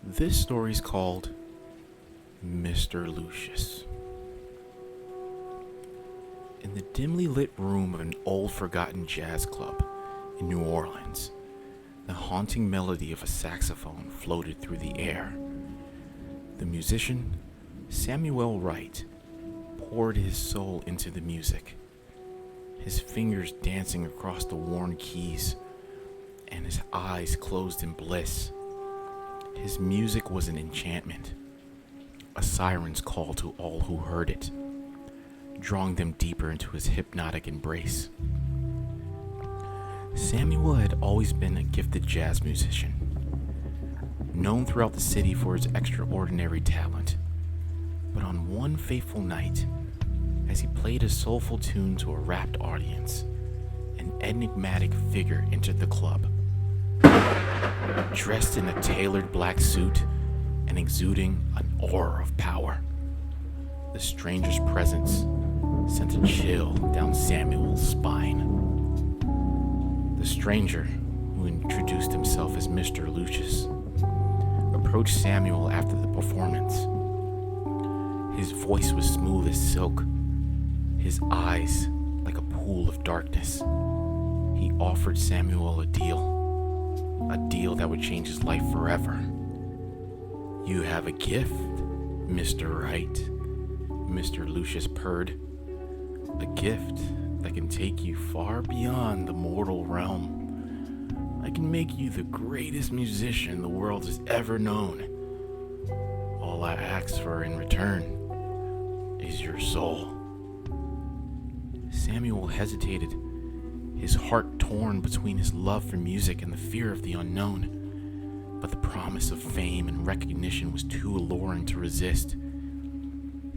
This story is called Mr. Lucius. In the dimly lit room of an old forgotten jazz club in New Orleans, the haunting melody of a saxophone floated through the air. The musician, Samuel Wright, poured his soul into the music, his fingers dancing across the worn keys and his eyes closed in bliss. His music was an enchantment, a siren's call to all who heard it, drawing them deeper into his hypnotic embrace. Samuel had always been a gifted jazz musician, known throughout the city for his extraordinary talent. But on one fateful night, as he played a soulful tune to a rapt audience, an enigmatic figure entered the club. Dressed in a tailored black suit and exuding an aura of power, the stranger's presence sent a chill down Samuel's spine. The stranger, who introduced himself as Mr. Lucius, approached Samuel after the performance. His voice was smooth as silk, his eyes like a pool of darkness. He offered Samuel a deal that would change his life forever. "You have a gift, Mr. Wright," Mr. Lucius purred. "A gift that can take you far beyond the mortal realm. I can make you the greatest musician the world has ever known. All I ask for in return is your soul." Samuel hesitated, his heart torn between his love for music and the fear of the unknown. But the promise of fame and recognition was too alluring to resist.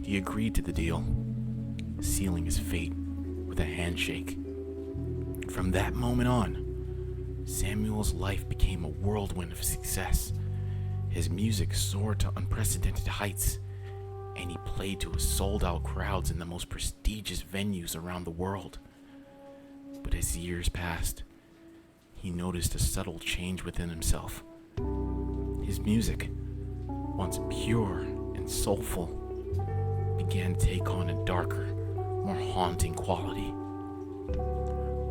He agreed to the deal, sealing his fate with a handshake. From that moment on, Samuel's life became a whirlwind of success. His music soared to unprecedented heights, and he played to sold-out crowds in the most prestigious venues around the world. But as years passed, he noticed a subtle change within himself. His music, once pure and soulful, began to take on a darker, more haunting quality.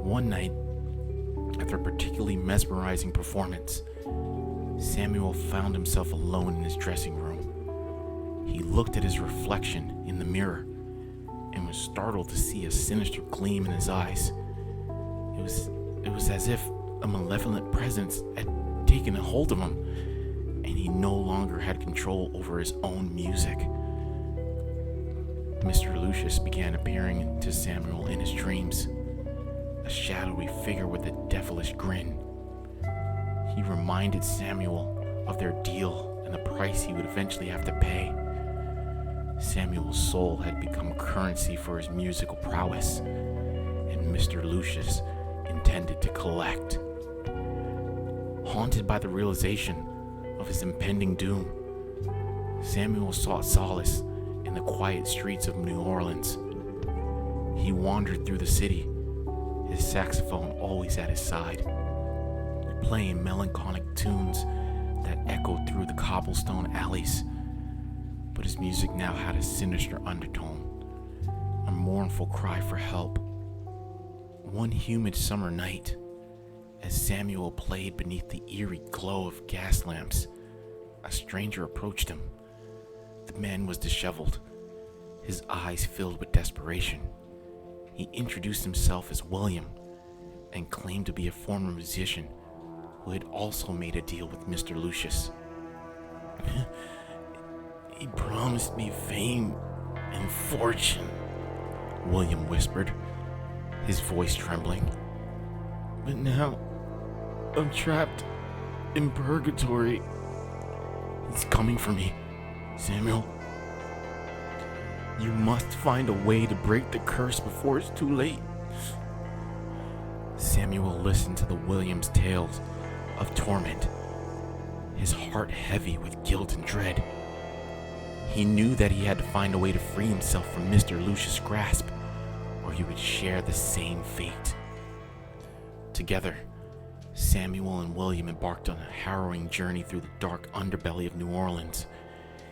One night, after a particularly mesmerizing performance, Samuel found himself alone in his dressing room. He looked at his reflection in the mirror and was startled to see a sinister gleam in his eyes. It was as if a malevolent presence had taken a hold of him, and he no longer had control over his own music. Mr. Lucius began appearing to Samuel in his dreams, a shadowy figure with a devilish grin. He reminded Samuel of their deal and the price he would eventually have to pay. Samuel's soul had become currency for his musical prowess, and Mr. Lucius intended to collect. Haunted by the realization of his impending doom, Samuel sought solace in the quiet streets of New Orleans. He wandered through the city, his saxophone always at his side, playing melancholic tunes that echoed through the cobblestone alleys. But his music now had a sinister undertone, a mournful cry for help. One humid summer night, as Samuel played beneath the eerie glow of gas lamps, a stranger approached him. The man was disheveled, his eyes filled with desperation. He introduced himself as William and claimed to be a former musician who had also made a deal with Mr. Lucius. "He promised me fame and fortune," William whispered, his voice trembling. "But now I'm trapped in purgatory. He's coming for me, Samuel. You must find a way to break the curse before it's too late." Samuel listened to the Williams' tales of torment, his heart heavy with guilt and dread. He knew that he had to find a way to free himself from Mr. Lucius' grasp, or he would share the same fate. Together, Samuel and William embarked on a harrowing journey through the dark underbelly of New Orleans,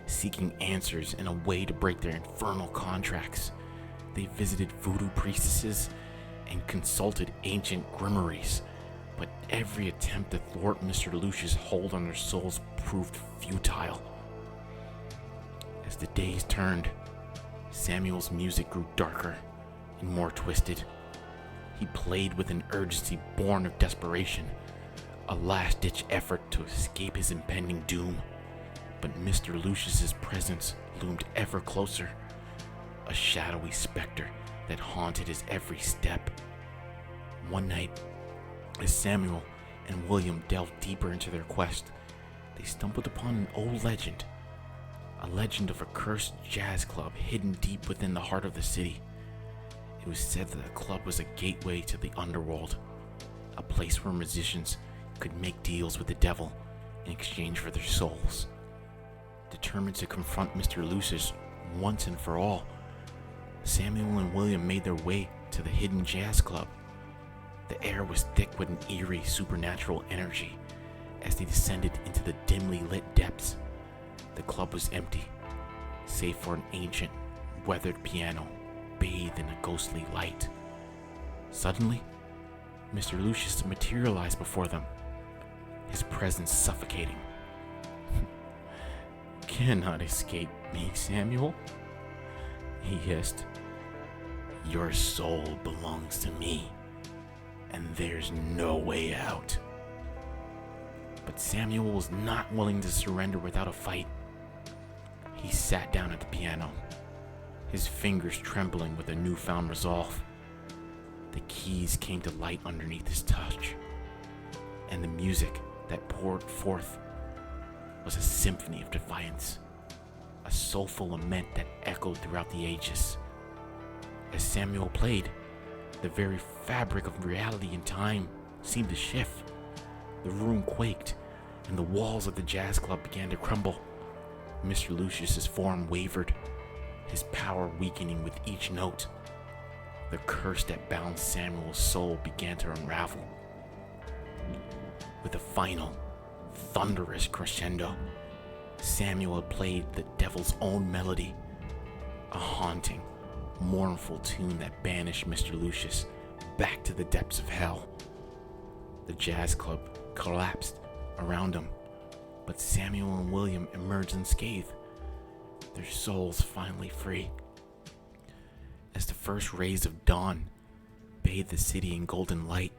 seeking answers and a way to break their infernal contracts. They visited voodoo priestesses and consulted ancient grimoires, but every attempt to thwart Mr. Lucius' hold on their souls proved futile. As the days turned, Samuel's music grew darker and more twisted. He played with an urgency born of desperation, a last-ditch effort to escape his impending doom. But Mr. Lucius's presence loomed ever closer, a shadowy specter that haunted his every step. One night, as Samuel and William delved deeper into their quest, they stumbled upon an old legend, a legend of a cursed jazz club hidden deep within the heart of the city. It was said that the club was a gateway to the underworld, a place where musicians could make deals with the devil in exchange for their souls. Determined to confront Mr. Lucius once and for all, Samuel and William made their way to the hidden jazz club. The air was thick with an eerie supernatural energy as they descended into the dimly lit depths. The club was empty, save for an ancient, weathered piano bathed in a ghostly light. Suddenly, Mr. Lucius materialized before them, his presence suffocating. "Cannot escape me, Samuel," he hissed. "Your soul belongs to me, and there's no way out." But Samuel was not willing to surrender without a fight. He sat down at the piano, his fingers trembling with a newfound resolve. The keys came to light underneath his touch, and the music that poured forth was a symphony of defiance, a soulful lament that echoed throughout the ages. As Samuel played, the very fabric of reality and time seemed to shift. The room quaked, and the walls of the jazz club began to crumble. Mr. Lucius's form wavered, his power weakening with each note. The curse that bound Samuel's soul began to unravel. With a final, thunderous crescendo, Samuel played the devil's own melody, a haunting, mournful tune that banished Mr. Lucius back to the depths of hell. The jazz club collapsed around him, but Samuel and William emerged unscathed, their souls finally free. As the first rays of dawn bathed the city in golden light,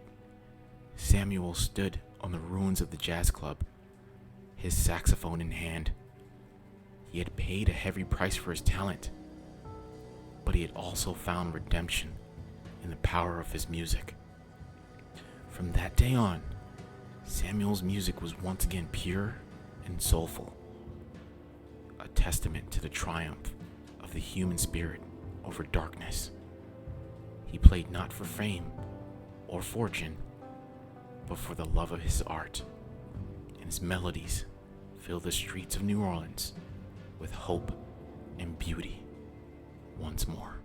Samuel stood on the ruins of the jazz club, his saxophone in hand. He had paid a heavy price for his talent, but he had also found redemption in the power of his music. From that day on, Samuel's music was once again pure and soulful, a testament to the triumph of the human spirit over darkness. He played not for fame or fortune, but for the love of his art, and his melodies filled the streets of New Orleans with hope and beauty once more.